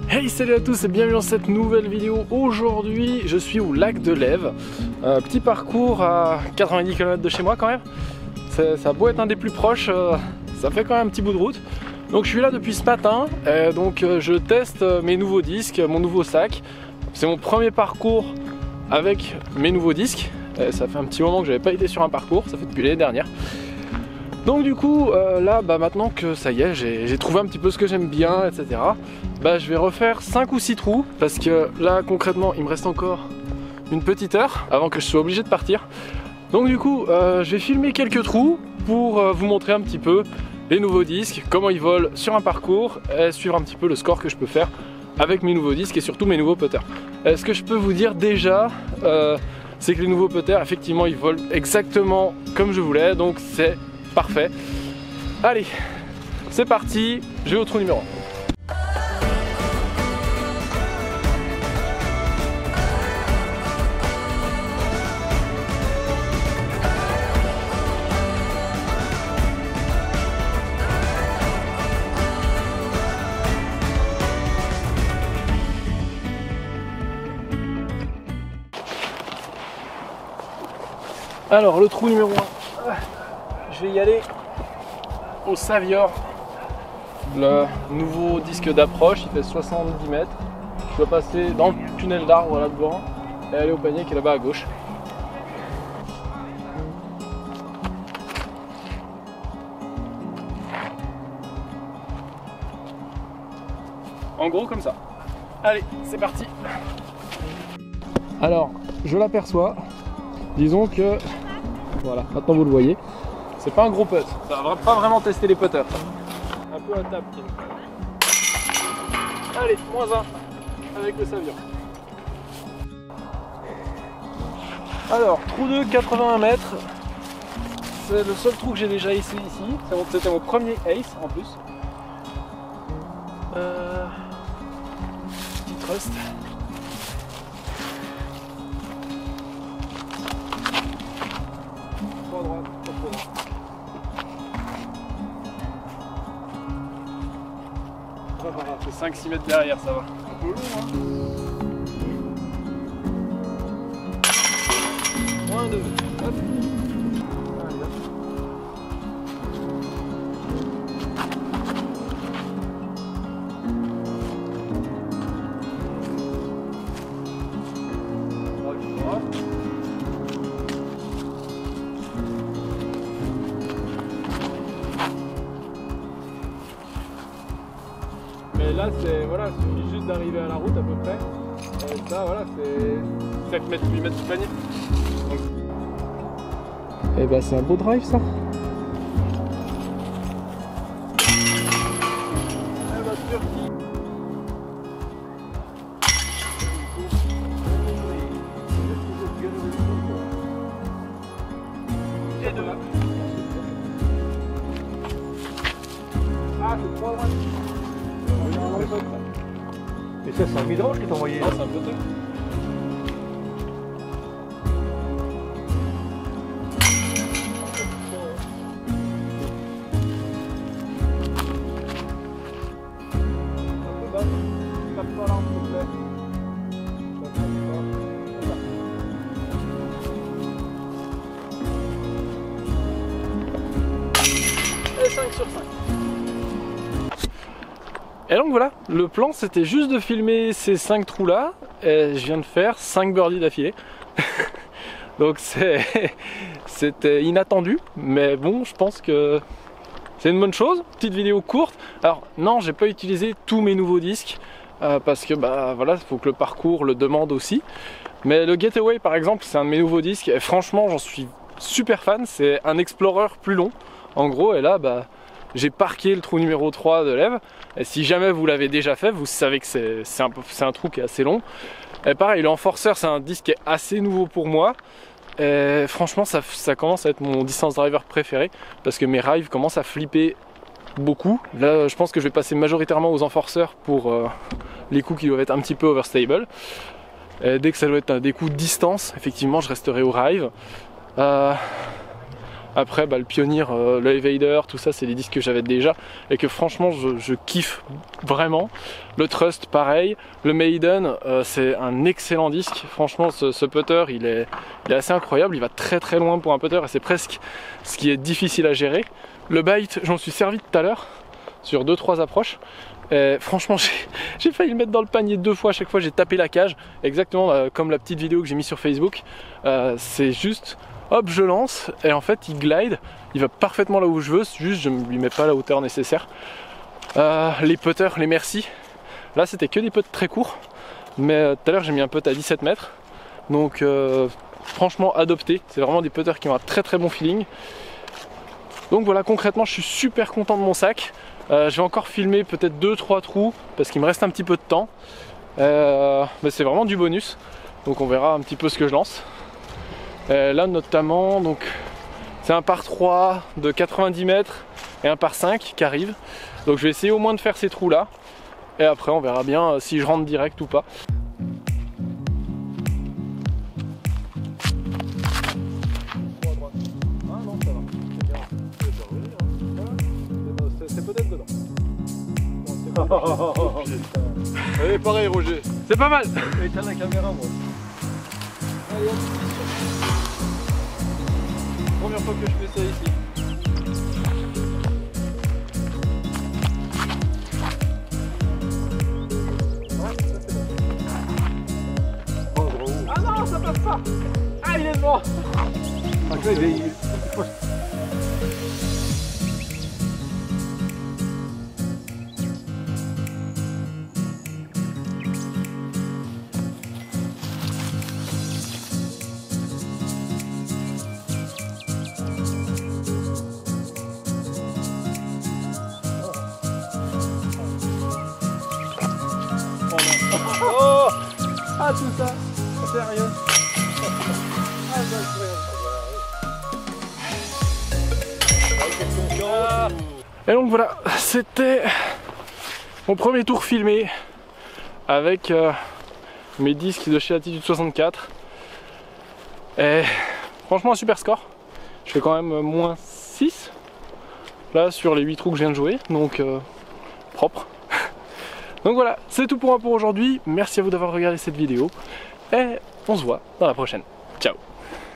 Hey, salut à tous et bienvenue dans cette nouvelle vidéo. Aujourd'hui je suis au lac de Lèves, petit parcours à 90 km de chez moi quand même. Ça a beau être un des plus proches, ça fait quand même un petit bout de route. Donc je suis là depuis ce matin, je teste mes nouveaux disques, mon nouveau sac. C'est mon premier parcours avec mes nouveaux disques. Ça fait un petit moment que j'avais pas été sur un parcours, ça fait depuis l'année dernière. Donc du coup là maintenant que ça y est, j'ai trouvé un petit peu ce que j'aime bien, etc. Je vais refaire 5 ou 6 trous parce que là concrètement il me reste encore une petite heure avant que je sois obligé de partir. Donc du coup je vais filmer quelques trous pour vous montrer un petit peu les nouveaux disques, comment ils volent sur un parcours et suivre un petit peu le score que je peux faire avec mes nouveaux disques et surtout mes nouveaux putters. Ce que je peux vous dire déjà c'est que les nouveaux putters effectivement ils volent exactement comme je voulais, donc c'est parfait. Allez, c'est parti, je vais au trou numéro 1. Alors le trou numéro 1, je vais y aller au Savior, le nouveau disque d'approche, il fait 70 mètres. Je dois passer dans le tunnel d'arbre là-devant et aller au panier qui est là-bas à gauche. En gros comme ça. Allez, c'est parti. Alors, je l'aperçois. Disons que, voilà, maintenant vous le voyez, c'est pas un gros putt. Ça va pas vraiment tester les putters. Un peu à table. Allez, -1 avec le Savior. Alors, trou de 81 mètres. C'est le seul trou que j'ai déjà essayé ici. C'était mon premier ace en plus. Petit trust. C'est 5-6 mètres derrière, ça va. Un peu long, hein. -2. Hop. Allez, hop. Mais là, voilà, il suffit juste d'arriver à la route à peu près. Et ça, voilà, c'est 7 mètres, 8 mètres du panier. Donc... Et bah, c'est un beau drive ça. Elle va se faire qui ? Et deux. Ah, c'est 3 droits. Et ça, c'est un midrange qui t'a envoyé. Non, c'est un putter. Et 5 sur 5. Et donc voilà, le plan c'était juste de filmer ces 5 trous là, et je viens de faire 5 birdies d'affilée. Donc c'était inattendu, mais bon, je pense que c'est une bonne chose. Petite vidéo courte. Alors non, j'ai pas utilisé tous mes nouveaux disques, parce que voilà, il faut que le parcours le demande aussi. Mais le Getaway par exemple, c'est un de mes nouveaux disques, et franchement j'en suis super fan, c'est un Explorer plus long, en gros, et là j'ai parqué le trou numéro 3 de Lèves. Et si jamais vous l'avez déjà fait, vous savez que c'est un trou qui est assez long. Et pareil, le Enforcer, c'est un disque qui est assez nouveau pour moi. Et franchement, ça commence à être mon distance driver préféré parce que mes drives commencent à flipper beaucoup. Là, je pense que je vais passer majoritairement aux Enforcers pour les coups qui doivent être un petit peu overstable. Et dès que ça doit être des coups de distance, effectivement, je resterai au drive. Après le Pioneer, le Evader, tout ça c'est des disques que j'avais déjà et que franchement je kiffe vraiment. Le Trust pareil, le Maiden c'est un excellent disque, franchement ce putter il est assez incroyable, il va très très loin pour un putter et c'est presque ce qui est difficile à gérer. Le Bite j'en suis servi tout à l'heure sur 2-3 approches. Et franchement j'ai failli le mettre dans le panier 2 fois, à chaque fois j'ai tapé la cage, exactement comme la petite vidéo que j'ai mis sur Facebook. C'est juste hop je lance et en fait il glide, il va parfaitement là où je veux, juste je ne lui mets pas la hauteur nécessaire. Les putters, les Merci, là c'était que des putts très courts, mais tout à l'heure j'ai mis un putt à 17 mètres, donc franchement adopté, c'est vraiment des putters qui ont un très très bon feeling. Donc voilà, concrètement je suis super content de mon sac. Je vais encore filmer peut-être 2-3 trous parce qu'il me reste un petit peu de temps, mais c'est vraiment du bonus, donc on verra un petit peu ce que je lance. Là notamment, donc c'est un par 3 de 90 mètres et un par 5 qui arrive, donc je vais essayer au moins de faire ces trous là et après on verra bien si je rentre direct ou pas. C'est peut-être dedans. Allez, pareil, Roger. C'est pas mal. Éteins la caméra, moi. Allez, première fois que je fais ça ici. Ouais, ça c'est bon. Oh, gros. Ah non, ça passe pas. Ah, il est devant. Ah, là, Oh, ah tout ça, sérieux. Ah, bah, et donc voilà, c'était mon premier tour filmé avec mes disques de chez Attitude 64. Et franchement un super score. Je fais quand même moins 6 là sur les 8 trous que je viens de jouer, donc propre. Donc voilà, c'est tout pour moi pour aujourd'hui. Merci à vous d'avoir regardé cette vidéo et on se voit dans la prochaine. Ciao.